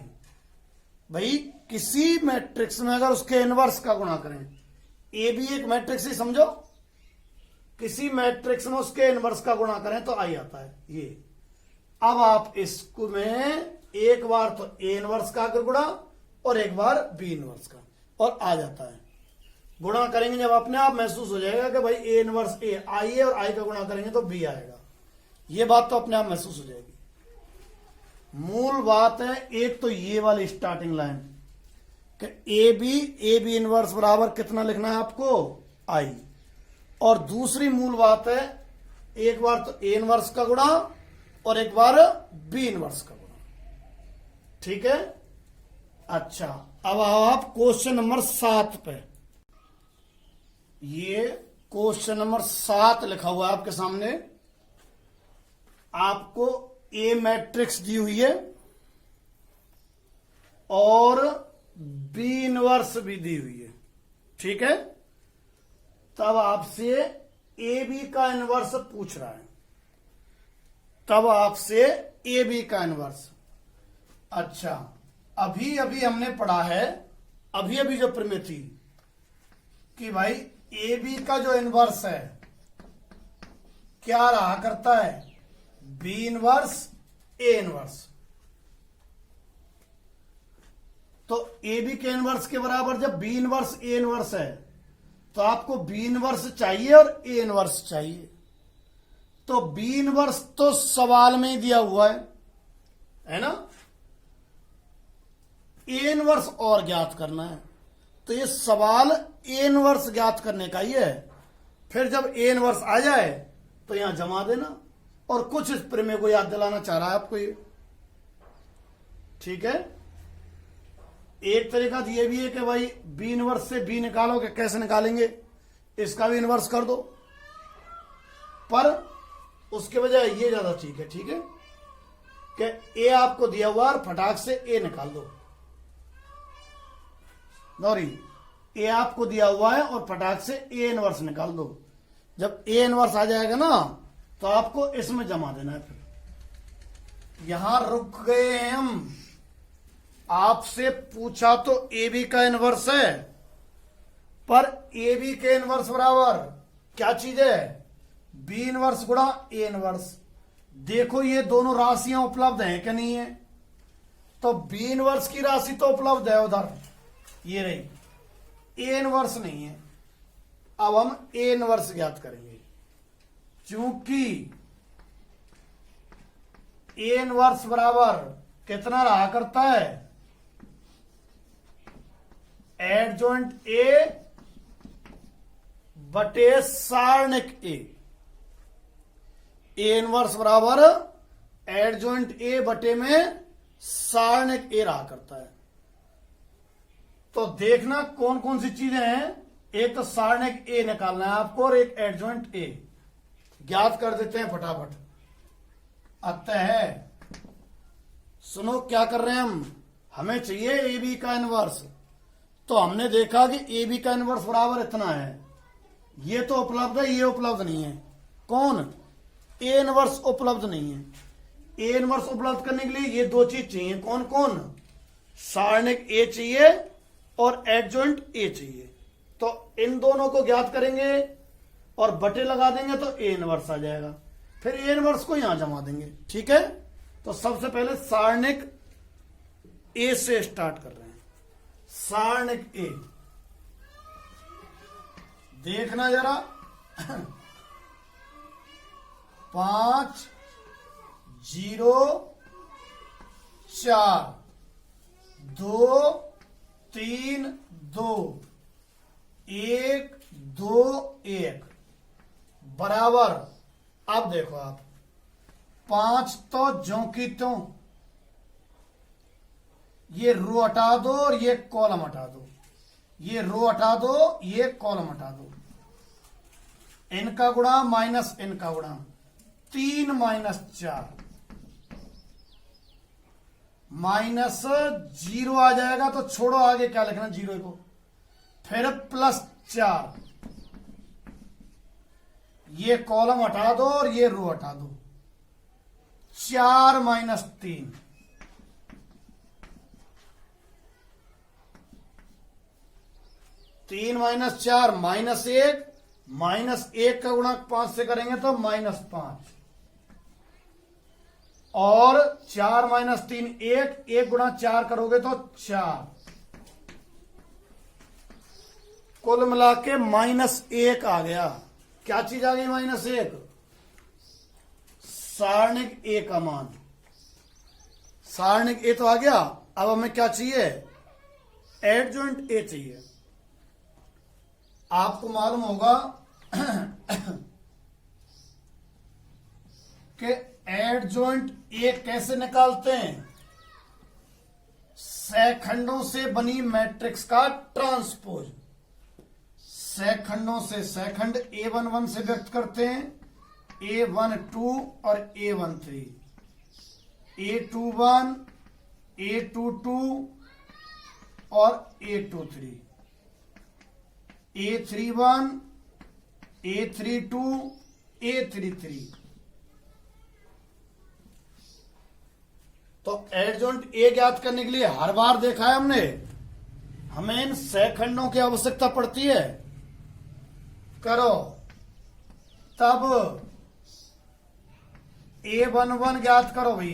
भाई किसी मैट्रिक्स में अगर उसके इनवर्स का गुणा करें, ए बी एक मैट्रिक्स ही समझो, किसी मैट्रिक्स में उसके इनवर्स का गुणा करें तो आई आता है ये। अब आप इसको में एक बार तो ए इनवर्स का अगर गुणा और एक बार बी इनवर्स का, और आ जाता है। गुणा करेंगे जब अपने आप महसूस हो जाएगा कि भाई ए इनवर्स ए आई है और आई का गुणा करेंगे तो बी आएगा, ये बात तो अपने आप महसूस हो जाएगी। मूल बात है एक तो ये वाली स्टार्टिंग लाइन कि ए बी इनवर्स बराबर कितना लिखना है आपको आई, और दूसरी मूल बात है एक बार तो ए इनवर्स का गुणा और एक बार बी इनवर्स का गुणा। ठीक है, अच्छा अब आओ आप क्वेश्चन नंबर 7 पे। ये क्वेश्चन नंबर 7 लिखा हुआ है आपके सामने, आपको ए मैट्रिक्स दी हुई है और बी इनवर्स भी दी हुई है। ठीक है, तब आपसे ए बी का इनवर्स पूछ रहा है, तब आपसे ए बी का इनवर्स। अच्छा, अभी अभी हमने पढ़ा है, अभी अभी जो प्रमेय थी कि भाई ए बी का जो इनवर्स है क्या रहा करता है बी इनवर्स ए इनवर्स। तो ए बी के इनवर्स के बराबर जब बी इनवर्स ए इनवर्स है तो आपको बी इनवर्स चाहिए और ए इनवर्स चाहिए। तो बी इनवर्स तो सवाल में ही दिया हुआ है ना, ए इनवर्स और ज्ञात करना है। तो ये सवाल ए इनवर्स ज्ञात करने का ही है, फिर जब ए इनवर्स आ जाए तो यहां जमा देना। और कुछ इस प्रमेय को याद दिलाना चाह रहा है आपको ये। ठीक है, एक तरीका तो ये भी है कि भाई बी इनवर्स से बी निकालोगे, कैसे निकालेंगे, इसका भी इनवर्स कर दो, पर उसके बजाय ये ज्यादा ठीक है। ठीक है, कि ए आपको दिया हुआ और फटाक से ए निकाल दो, सॉरी ए आपको दिया हुआ है और फटाक से ए इनवर्स निकाल दो। जब ए इनवर्स आ जाएगा ना तो आपको इसमें जमा देना है। फिर यहां रुक गए हैं हम, आपसे पूछा तो ए बी का इनवर्स है, पर ए बी के इनवर्स बराबर क्या चीज है बी इनवर्स गुणा ए इनवर्स। देखो ये दोनों राशियां उपलब्ध हैं क्या नहीं है, तो बी इनवर्स की राशि तो उपलब्ध है उधर, ये रही, ए इनवर्स नहीं है। अब हम ए इनवर्स ज्ञात करेंगे, क्योंकि ए इनवर्स बराबर कितना रहा करता है एडजॉइंट ए बटे सारणिक ए। ए इनवर्स बराबर एडजॉइंट ए बटे में सारणिक ए रहा करता है। तो देखना कौन कौन सी चीजें हैं, एक तो सारणिक ए निकालना है आपको और एक एडजॉइंट ए ज्ञात कर देते हैं फटाफट। अतः सुनो क्या कर रहे हैं हम, हमें चाहिए ए बी का इनवर्स। तो हमने देखा कि ए बी का इनवर्स बराबर इतना है, ये तो उपलब्ध है, ये उपलब्ध नहीं है, कौन? ए इनवर्स उपलब्ध नहीं है। ए इनवर्स उपलब्ध करने के लिए ये दो चीज चाहिए। कौन कौन? सारणिक ए चाहिए और एडजॉइंट ए चाहिए। तो इन दोनों को ज्ञात करेंगे और बटे लगा देंगे तो ए इनवर्स आ जाएगा। फिर ए इनवर्स को यहां जमा देंगे। ठीक है, तो सबसे पहले सारणिक ए से स्टार्ट कर रहे हैं। सारणिक ए देखना जरा 5 0 4 2 3 2 1 2 1 बराबर। अब देखो आप 5 तो ज्यों की त्यों, ये रो हटा दो और ये कॉलम हटा दो, ये रो हटा दो, ये कॉलम हटा दो। इनका गुणा माइनस इनका गुणा, 3 माइनस 4 माइनस 0 आ जाएगा। तो छोड़ो आगे क्या लिखना, 0 को। फिर प्लस 4, ये कॉलम हटा दो और ये रो हटा दो। 4 माइनस 3, 3 माइनस 4 माइनस 1, माइनस 1 का गुणा 5 से करेंगे तो माइनस 5, और 4 माइनस 3 1, 1 गुणा 4 करोगे तो 4, कुल मिला के -1 आ गया। क्या चीज आ गई? -1। सारणिक ए का मान। सारणिक ए तो आ गया। अब हमें क्या चाहिए? एडजॉइंट ए चाहिए। आपको मालूम होगा कि एडजॉइंट ए कैसे निकालते हैं? सैखंडों से बनी मैट्रिक्स का ट्रांसपोज। सैखंडों से सैखंड A11 से व्यक्त करते हैं, A12 और A13, A21, A22 और A23, A31, A32, A33। तो एडजॉइंट ए ज्ञात करने के लिए हर बार देखा है हमने, हमें इन सैखंडों की आवश्यकता पड़ती है। करो तब A11 ज्ञात करो भाई।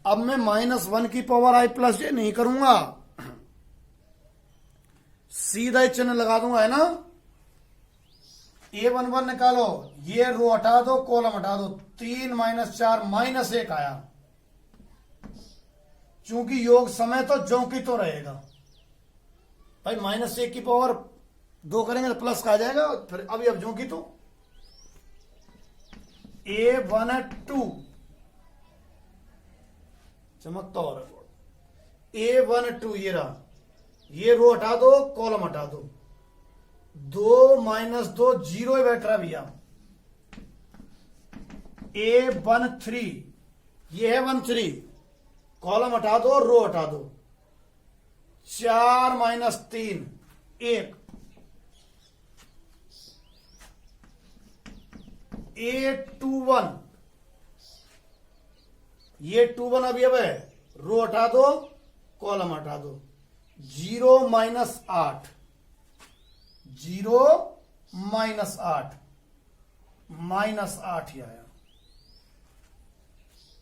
अब मैं -1 की पावर i प्लस जे नहीं करूंगा, सीधा ही चिन्ह लगा दूंगा, है ना। A11 निकालो, ये रो हटा दो, कॉलम हटा दो। 3 माइनस 4 -1 आया। चूंकि योग समय तो ज्यों की तो रहेगा भाई। -1 की पावर 2 करेंगे तो प्लस का आ जाएगा। फिर अभी अब ज्यों की तो A12 चमकता हो रहा। A12 ये रहा, ये रो हटा दो, कॉलम हटा दो। 2 माइनस 2 0 ही बैठ रहा भैया। A13 ये है 13, कॉलम हटा दो, रो हटा दो। 4 माइनस 3 1, A21 ये 21 अभी अब है, रो हटा दो, कॉलम हटा दो। 0 माइनस 8, 0 माइनस 8, -8 ही आया।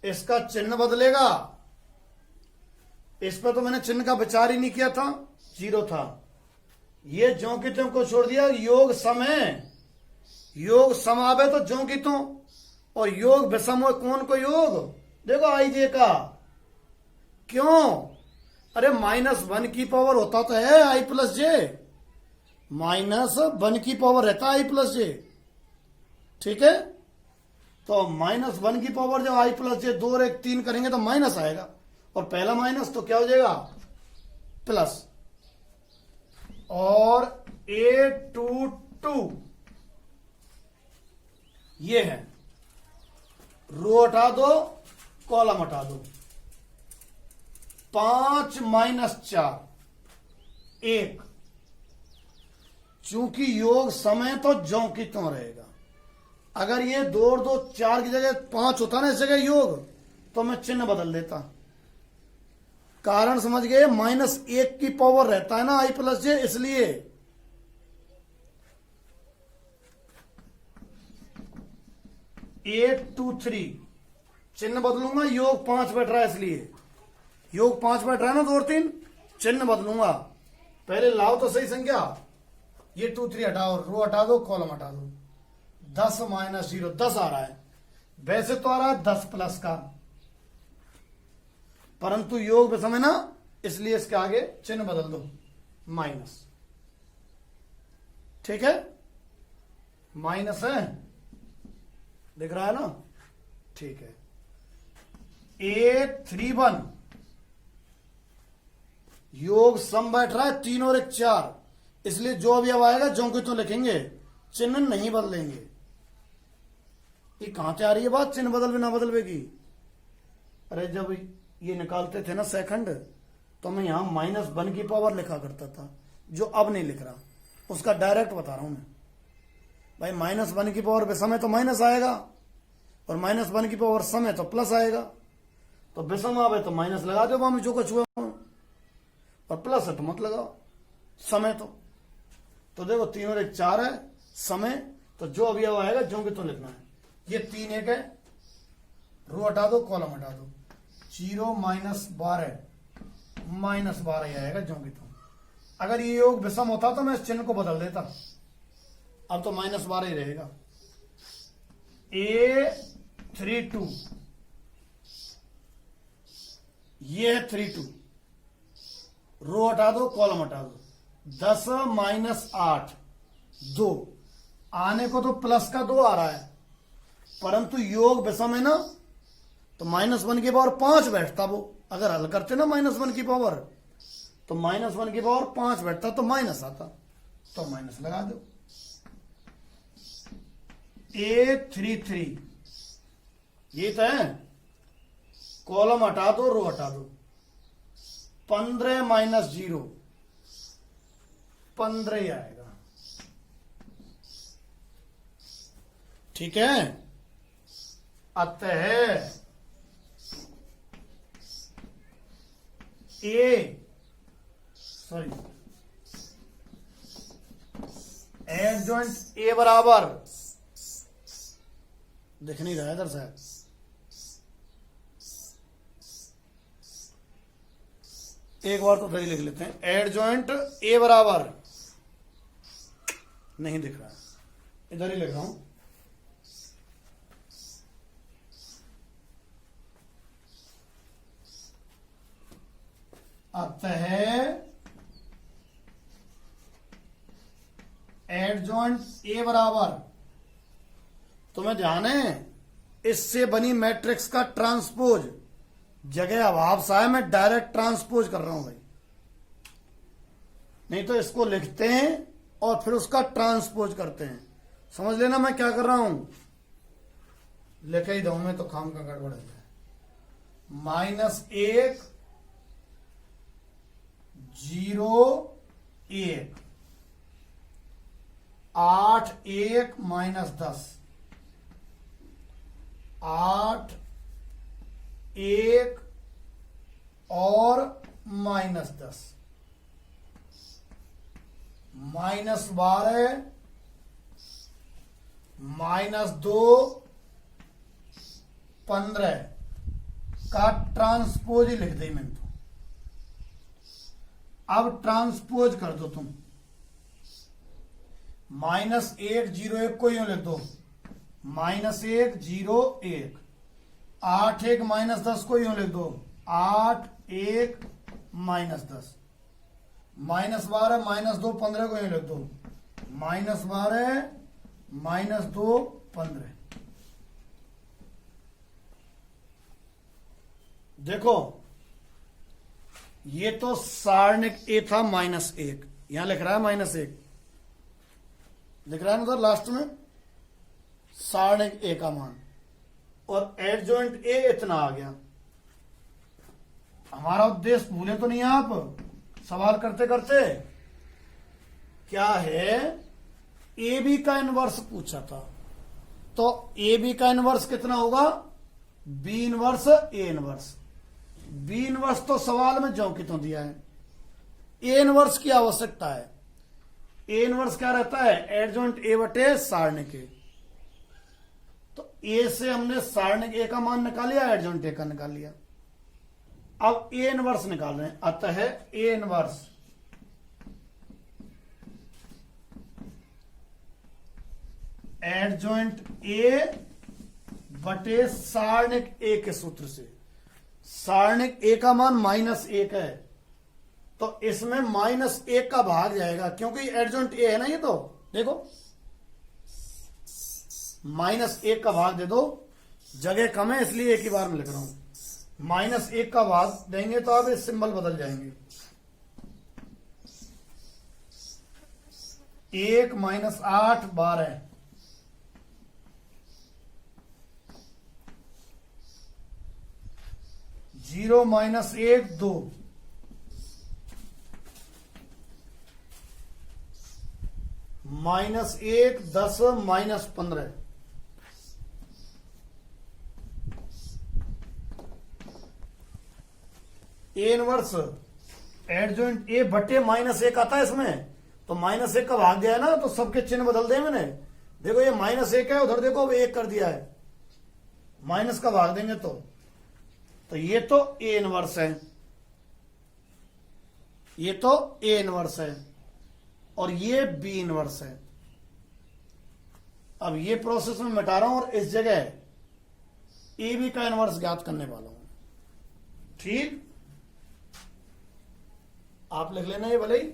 इसका चिन्ह बदलेगा। इस पर तो मैंने चिन्ह का विचार ही नहीं किया था, 0 था। ये ज्यों की त्यों को छोड़ दिया। योग समय, योग समावे तो ज्यों की त्यों, और योग विषम हो कौन को योग? देखो आई जे का। क्यों? अरे -1 की पावर होता तो है i प्लस जे, -1 की पावर रहता है i प्लस जे। ठीक है, तो -1 की पावर जब i प्लस जे 2 और 1 3 करेंगे तो माइनस आएगा, और पहला माइनस तो क्या हो जाएगा? प्लस। और A22 ये है, रो हटा दो, कॉलम हटा दो। 5 माइनस 4 1, चूंकि योग समय तो ज्यों की त्यों रहेगा। अगर ये 2 और 2 4 की जगह 5 होता ना इस जगह योग, तो मैं चिन्ह बदल देता। कारण समझ गए, -1 की पावर रहता है ना i प्लस जे, इसलिए 8 2 3 चिन्ह बदलूंगा, योग 5 बैठ रहा है इसलिए, योग 5 बैठ रहा है ना 2 और 3, चिन्ह बदलूंगा। पहले लाओ तो सही संख्या, ये 2 3 हटाओ, रो हटा दो, कॉलम हटा दो। 10 - 0 10 आ रहा है, वैसे तो आ रहा है 10 प्लस का, परंतु योग विषम है ना, इसलिए इसके आगे चिन्ह बदल दो, माइनस। ठीक है, माइनस है, दिख रहा है ना? ठीक है। 8 3 1 योग सम बैठ रहा है, 3 और 1 4, इसलिए जो अभी अब आएगा जो कि तो लिखेंगे, चिन्ह नहीं बदलेंगे। ये कहां से आ रही है बात, चिन्ह बदल भी ना बदलवेगी? अरे जब ये निकालते थे ना सेकंड, तो मैं यहां -1 की पावर लिखा करता था, जो अब नहीं लिख रहा, उसका डायरेक्ट बता रहा हूं मैं। भाई -1 की पावर विषम है तो माइनस आएगा, और -1 की पावर सम है तो प्लस आएगा। तो विषम आवे तो माइनस लगा दो वहां में जो कुछ हुआ, और प्लस है तो मत लगाओ। समय तो देखो 3 और 1 4 है, समय तो जो अभी अब आएगा जो कि तो लिखना है। ये 3 1 है, रो हटा दो, कॉलम हटा दो, 0 -12 ही आएगा जो कि तो। अगर ये योग विषम होता तो मैं इस चिन्ह को बदल देता, अब तो -12 ही रहेगा। A 3 2 ये है 3 2, रो हटा दो, कॉलम हटा दो, 10 - 8 2, आने को तो प्लस का 2 आ रहा है, परंतु योग विषम है ना, तो -1 की पावर 5 बैठता। वो अगर हल करते ना -1 की पावर, तो -1 की पावर 5 बैठता तो माइनस आता, तो माइनस लगा दो। A 3 3 ये तो है, कॉलम हटा दो, रो हटा दो, 15 - 0 15 ही आएगा। ठीक है, अतः एडजॉइंट ए बराबर, दिख नहीं रहा है इधर से, एक बार तो सही लिख लेते हैं, एडजॉइंट ए बराबर, नहीं दिख रहा है, इधर ही लिख रहा हूं, अतः एडजॉइंट ए बराबर, तुम्हें ध्यान है इससे बनी मैट्रिक्स का ट्रांसपोज, जगह अभाव सा है, मैं डायरेक्ट ट्रांसपोज कर रहा हूं भाई, नहीं तो इसको लिखते हैं और फिर उसका ट्रांसपोज करते हैं। समझ लेना मैं क्या कर रहा हूं, लिख ही दऊं मैं तो काम का गड़बड़ है। -1 0 1 8 1 -10 8 1 और -10 -12 -2 15 का ट्रांसपोज ही लिख दे मैंने तो। अब ट्रांसपोज कर दो तुम, -1 0 1 को यूं लिख दो, -1 0 1, 8 1 -10 को यूं लिख दो, 8 1 -10, -12 -2 15 को यूं लिख दो, -12 -2 15। देखो ये तो सारणिक ए था -1, यहां लिख रहा है -1, दिख रहा है ना उधर लास्ट में सारणिक ए का मान, और एडजॉइंट ए इतना आ गया। हमारा उद्देश्य भूले तो नहीं आप सवाल करते करते, क्या है ए बी का इनवर्स पूछा था, तो ए बी का इनवर्स कितना होगा, B inverse A inverse. B inverse तो सवाल में ज्यों की तो दिया है। ए इनवर्स की आवश्यकता है। ए इनवर्स क्या रहता है, एडजॉइंट ए बटे सारणिक ए। तो ए से हमने सारणिक ए का मान निकाल लिया, एडजॉइंट ए का निकाल लिया। अब ए इनवर्स निकाल रहे हैं, अतः ए इनवर्स एडजॉइंट ए बटे सारणिक ए के सूत्र से। सारणिक ए का मान -1 है, तो इसमें -1 का भाग जाएगा, क्योंकि एडजॉइंट ए है ना, ये तो देखो -1 का भाग दे दो, जगह कम है इसलिए एक ही बार में लिख रहा हूं। -1 का भाग देंगे तो अब इस सिंबल बदल जाएंगे। 1 - 8 12, 0 - 1 2, -1 10 -15, ए इनवर्स एडजॉइंट ए बटे -1 आता है इसमें, तो -1 का भाग दिया है ना, तो सबके चिन्ह बदल दिए मैंने। देखो ये -1 है, उधर देखो अब 1 कर दिया है, माइनस का भाग देंगे तो ये तो ए इनवर्स है, ये तो ए इनवर्स है, और ये बी इनवर्स है। अब ये प्रोसेस में मिटा रहा हूं और इस जगह ए बी का इनवर्स ज्ञात करने वाला हूं। ठीक, आप लिख लेना ये भले ही।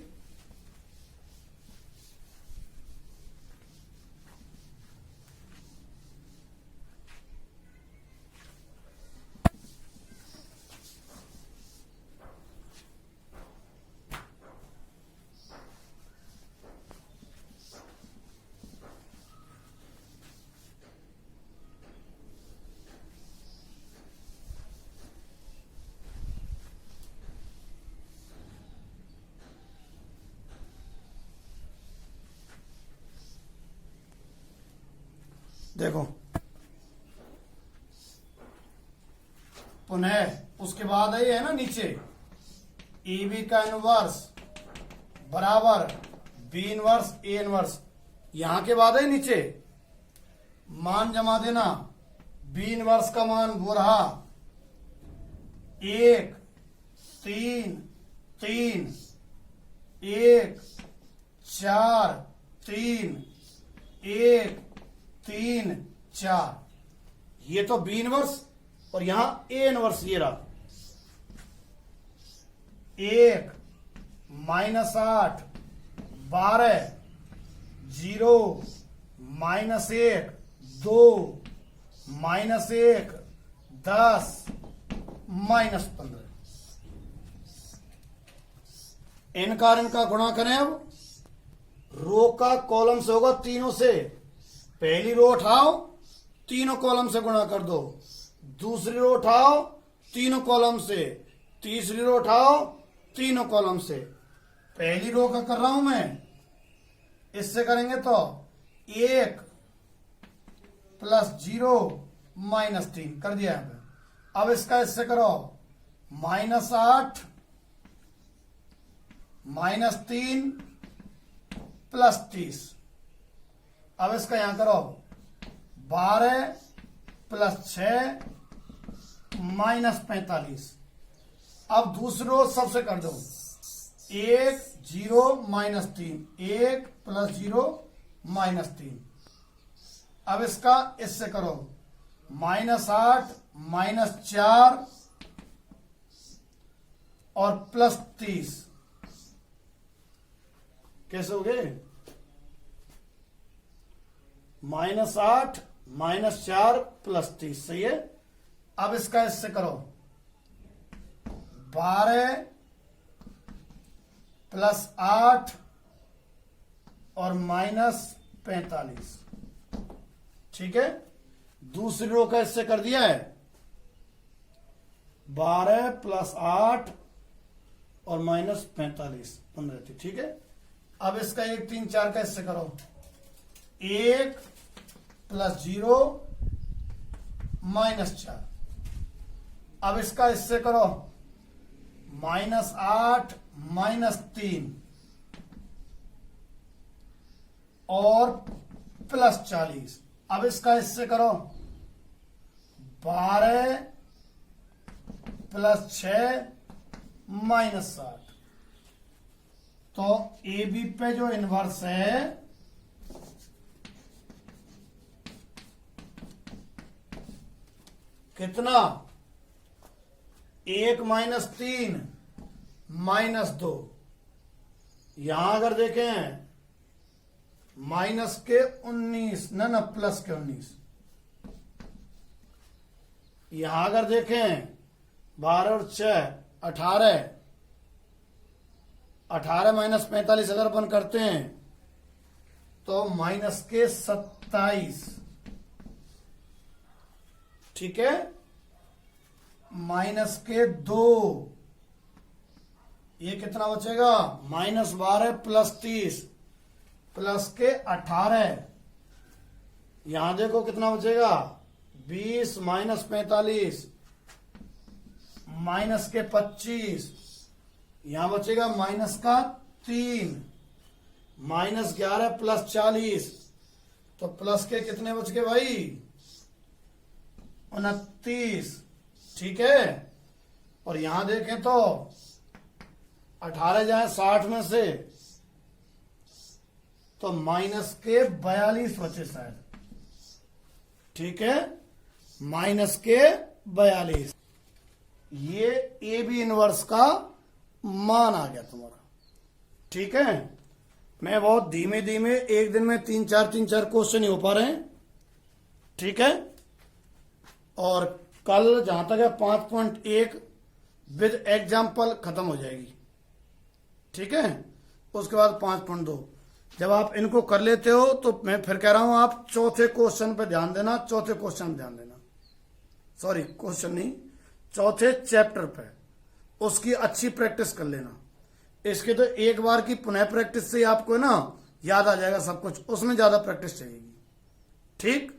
देखो पुनः उसके बाद ये है ना नीचे, ए बी का इनवर्स बराबर बी इनवर्स ए इनवर्स, यहां के बाद है नीचे मान जमा देना। बी इनवर्स का मान वो रहा 1 3 3 1 4 3 1 3 4, ये तो बी इनवर्स, और यहां ए इनवर्स ये रहा 1 -8 12 0 -1 2 -1 10 -15। इनका और इनका गुणा करें। अब रो का कॉलम से होगा तीनों से, पहली रो उठाओ तीनों कॉलम से गुणा कर दो, दूसरी रो उठाओ तीनों कॉलम से, तीसरी रो उठाओ तीनों कॉलम से। पहली रो का कर रहा हूं मैं, इससे करेंगे तो 1 + 0 -3 कर दिया है। अब इसका इससे करो -8 -3 + 30। अब इसका यहां करो 12 + 6 -45। अब दूसरी रो सबसे कर दो 1 0 -3, 1 + 0 -3। अब इसका इससे करो -8 -4 और +30। कैसे हो गए? -8 -4 +30, सही है। अब इसका इससे करो 12 + 8 और -45, ठीक है। दूसरी रो का इससे कर दिया है 12 + 8 और -45 15 थी, ठीक है। अब इसका 1 3 4 का इससे करो 1 प्लस 0 माइनस 4। अब इसका इससे करो, -8 -3 और +40। अब इसका इससे करो, 12 + 6 -7। तो ए बी पे जो इनवर्स है कितना, 1 -3 -2। यहां अगर देखें माइनस के 19 ना प्लस के 19। यहां अगर देखें 12 और 6 18, 18 - 45 अगर अपन करते हैं तो माइनस के 27। ठीक है, माइनस के 2। ये कितना बचेगा, -12 + 30 प्लस के 18। यहां देखो कितना बचेगा, 20 - 45 माइनस के 25। यहां बचेगा माइनस का 3, -11 + 40। तो प्लस के कितने बच गए भाई, 29। ठीक है, और यहां देखें तो 18 जाए 60 में से तो माइनस के 42 बचे शायद। ठीक है, माइनस के 42। ये ए बी इनवर्स का मान आ गया तुम्हारा। ठीक है, मैं बहुत धीमे धीमे, एक दिन में 3-4 क्वेश्चन ही हो पा रहे हैं। ठीक है, और कल जहां तक है 5.1 विद एग्जाम्पल खत्म हो जाएगी। ठीक है, उसके बाद 5.2। जब आप इनको कर लेते हो तो मैं फिर कह रहा हूं आप चौथे क्वेश्चन पे ध्यान देना, चौथे क्वेश्चन पे ध्यान देना, सॉरी क्वेश्चन नहीं, चौथे चैप्टर पे उसकी अच्छी प्रैक्टिस कर लेना। इसके तो एक बार की पुनः प्रैक्टिस से आपको ना याद आ जाएगा सब कुछ, उसमें ज्यादा प्रैक्टिस चाहिएगी। ठीक।